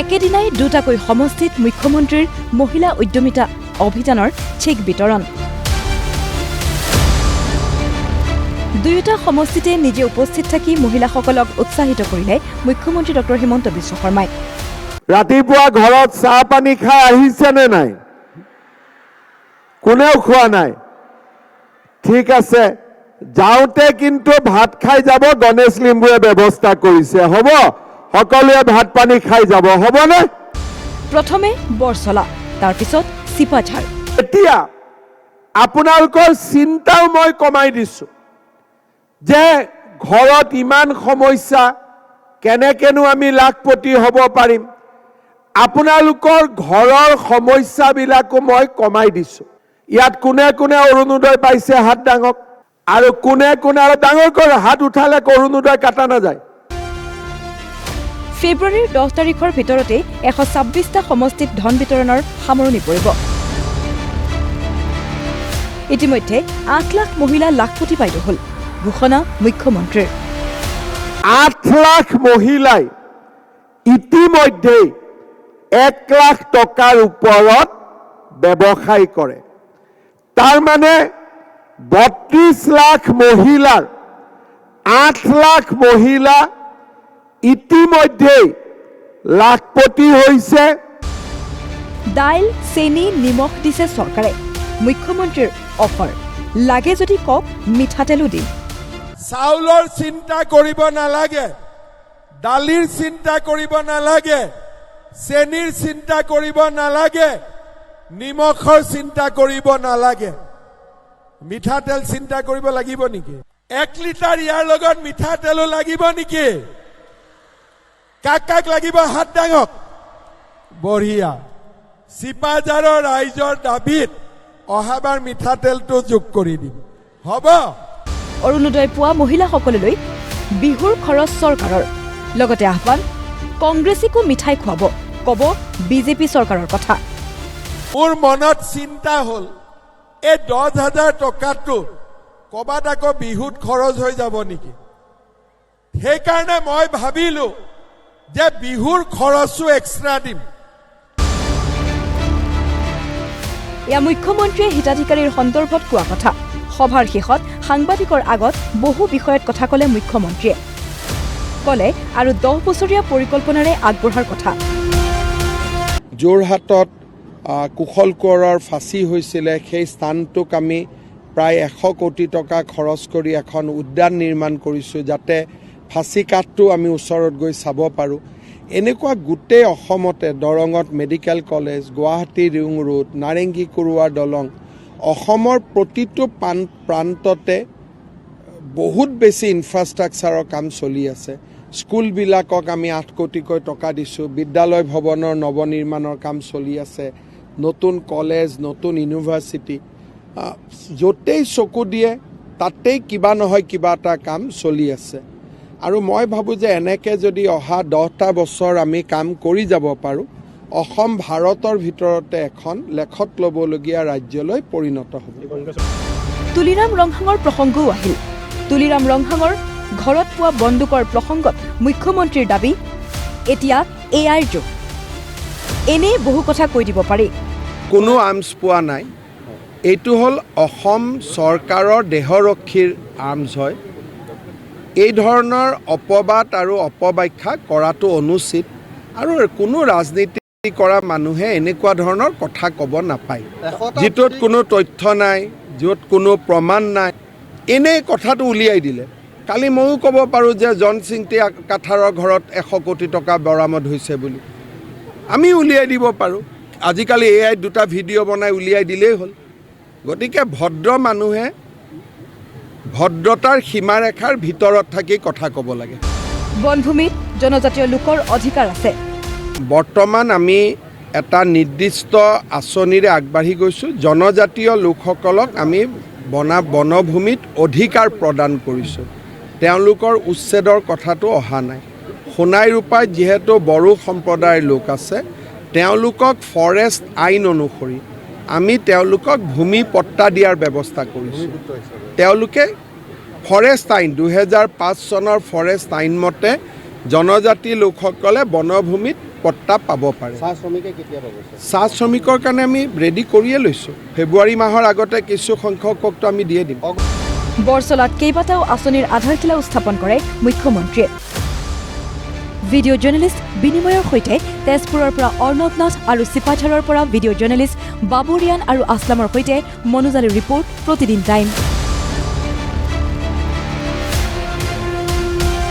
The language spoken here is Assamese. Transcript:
একেদিনাই দুটাকৈ সমষ্টিত মুখ্যমন্ত্ৰীৰ মহিলা উদ্যমিতা অভিযানৰ চেক বিতৰণ। দুয়োটা সমষ্টিতে নিজে উপস্থিত থাকি মহিলাসকলক উৎসাহিত কৰিলে মুখ্যমন্ত্ৰী ডক্টৰ হিমন্ত বিশ্ব শৰ্মাই। ৰাতিপুৱা ঘৰত চাহ পানী খাই আহিছেনে নাই? কোনেও খোৱা নাই। ঠিক আছে, যাওঁতে কিন্তু ভাত খাই যাব, গণেশ লিম্বুৱে ব্যৱস্থা কৰিছে। হ'ব, সকলোৱে ভাত পানী খাই যাব, হ'বনে? প্ৰথমে বৰচলা, তাৰপিছত চিপাঝাৰ। এতিয়া আপোনালোকৰ চিন্তাও মই কমাই দিছোঁ যে ঘৰত ইমান সমস্যা, কেনেকেনো আমি লাখপতি হ'ব পাৰিম। আপোনালোকৰ ঘৰৰ সমস্যাবিলাকো মই কমাই দিছোঁ। ইয়াত কোনে কোনে অৰুণোদয় পাইছে হাত ডাঙক, আৰু কোনে কোনে আৰু ডাঙৰকৈ হাত উঠালে অৰুণোদয় কাটা নাযায়। ফেব্ৰুৱাৰীৰ 10 তাৰিখৰ ভিতৰতে 126টা সমষ্টিত ধন বিতৰণৰ সামৰণি পৰিব। ইতিমধ্যে 8 লাখ মহিলা লাখপতি পাই হ'ল ঘোষণা মুখ্যমন্ত্ৰীৰ। 8 লাখ মহিলাই ইতিমধ্যে 1 লাখ টকাৰ ওপৰত ব্যৱসায় কৰে। তাৰ মানে 32 লাখ মহিলাৰ 8 লাখ মহিলা ইতিমধ্যে লাখপতি হৈছে। দাইল, চেনি, নিমখ দিছে চৰকাৰে। মুখ্যমন্ত্ৰীৰ অফাৰ, লাগে যদি কওক মিঠাতেলো দিম। চাউলৰ চিন্তা কৰিব নালাগে, দালিৰ চিন্তা কৰিব নালাগে, চেনিৰ চিন্তা কৰিব নালাগে, নিমখৰ চিন্তা কৰিব নালাগে। মিঠাতেল চিন্তা কৰিব লাগিব নেকি? 1 লিটাৰ ইয়াৰ লগত মিঠাতেলো লাগিব নেকি? কাক কাক লাগিব হাত ডাঙক। বঢ়িয়া। চিপাঝাৰৰ ৰাইজৰ দাবীত অহাবাৰ মিঠাতেলটো যোগ কৰি দিম, হ'ব? অৰুণোদয় পোৱা মহিলাসকললৈ বিহুৰ খৰচ চৰকাৰৰ। লগতে আহ্বান, কংগ্ৰেছীকো মিঠাই খুৱাব, ক'ব বিজেপি চৰকাৰৰ কথা। মোৰ মনত চিন্তা হ'ল, এই 10,000 টকাটো ক'বাত আকৌ বিহুত খৰচ হৈ যাব নেকি? সেইকাৰণে মই ভাবিলো যে বিহুৰ খৰচো এক্সট্ৰা দিম। এয়া মুখ্যমন্ত্ৰীয়ে হিতাধিকাৰীৰ সন্দৰ্ভত কোৱা কথা। সভাৰ শেষত সাংবাদিকৰ আগত বহু বিষয়ত কথা ক'লে মুখ্যমন্ত্ৰীয়ে। ক'লে আৰু 10 বছৰীয়া পৰিকল্পনাৰে আগবঢ়াৰ কথা। যোৰহাটত কুশল কোঁৱৰৰ ফাঁচী হৈছিলে, সেই স্থানটোক আমি প্ৰায় 100 কোটি টকা খৰচ কৰি এখন উদ্যান নিৰ্মাণ কৰিছোঁ, যাতে ফাঁচী কাঠটো আমি ওচৰত গৈ চাব পাৰোঁ। এনেকুৱা গোটেই অসমতে দৰঙত medical college, Guwahati ring road, Narengi কুৰুৱাৰ দলং, অসমৰ প্ৰতিটো প্ৰান্ততে বহুত বেছি ইনফ্ৰাষ্ট্ৰাকচাৰৰ কাম চলি আছে। স্কুলবিলাকক আমি 8 কোটিকৈ টকা দিছোঁ, বিদ্যালয় ভৱনৰ নৱনিৰ্মাণৰ কাম চলি আছে, নতুন কলেজ, নতুন ইউনিভাৰ্চিটি, য'তেই চকু দিয়ে তাতেই কিবা নহয় কিবা এটা কাম চলি আছে। আৰু মই ভাবোঁ যে এনেকৈ যদি অহা 10টা বছৰ আমি কাম কৰি যাব পাৰোঁ, অসম ভাৰতৰ ভিতৰতে এখন লেখত ল'বলগীয়া ৰাজ্যলৈ পৰিণত হ'ব। তুলিৰাম ৰংহাঙৰ প্ৰসংগও আহিল। তুলিৰাম ৰংহাঙৰ ঘৰত পোৱা বন্দুকৰ প্ৰসংগত মুখ্যমন্ত্ৰীৰ দাবী, এতিয়া AIৰ যুগ। এনেই বহু কথা কৈ দিব পাৰি। কোনো আৰ্মছ পোৱা নাই। এইটো হ'ল অসম চৰকাৰৰ দেহৰক্ষীৰ আৰ্মছ হয়। এই ধৰণৰ অপবাদ আৰু অপব্যাখ্যা কৰাটো অনুচিত, আৰু কোনো ৰাজনীতি কৰা মানুহে এনেকুৱা ধৰণৰ কথা ক'ব নাপায়, যিটোত কোনো তথ্য নাই, য'ত কোনো প্ৰমাণ নাই। এনেই কথাটো উলিয়াই দিলে। কালি ময়ো ক'ব পাৰোঁ যে জন সিংটি কাঠাৰৰ ঘৰত 100 কোটি টকা বৰামদ হৈছে বুলি, আমি উলিয়াই দিব পাৰোঁ। আজিকালি AI 2টা ভিডিঅ' বনাই উলিয়াই দিলেই হ'ল। গতিকে ভদ্ৰ মানুহে ভদ্ৰতাৰ সীমাৰেখাৰ ভিতৰত থাকি কথা ক'ব লাগে। বনভূমিত জনজাতীয় লোকৰ অধিকাৰ আছে। বৰ্তমান আমি এটা নিৰ্দিষ্ট আঁচনিৰে আগবাঢ়ি গৈছোঁ। জনজাতীয় লোকসকলক আমি বনভূমিত অধিকাৰ প্ৰদান কৰিছোঁ। তেওঁলোকৰ উচ্ছেদৰ কথাটো অহা নাই। সোণাই ৰূপাই যিহেতু বড়ো সম্প্ৰদায়ৰ লোক আছে, তেওঁলোকক ফৰেষ্ট আইন অনুসৰি আমি তেওঁলোকক ভূমি পট্টা দিয়াৰ ব্যৱস্থা কৰিছোঁ। তেওঁলোকে ফৰেষ্ট আইন 2005 চনৰ ফৰেষ্ট আইন মতে জনজাতি লোকসকলে বনভূমিত পট্টা পাব পাৰে। চাহ শ্ৰমিকে কেতিয়া পাব? চাহ শ্ৰমিকৰ কাৰণে আমি ৰেডি কৰিয়ে লৈছোঁ। ফেব্ৰুৱাৰী মাহৰ আগতে কিছু সংখ্যককতো আমি দিয়ে দিম। বৰছলাত কেইবাটাও আঁচনিৰ আধাৰশিলা স্থাপন কৰে মুখ্যমন্ত্ৰীয়ে। ভিডিঅ' জাৰ্নেলিষ্ট বিনিময়ৰ সৈতে তেজপুৰৰ পৰা অৰ্ণৱ নাথ আৰু চিপাঝাৰৰ পৰা ভিডিঅ' জাৰ্নেলিষ্ট বাবুৰিয়ান আৰু আছলামৰ সৈতে মনোজালীৰ ৰিপৰ্ট প্ৰতিদিন টাইম।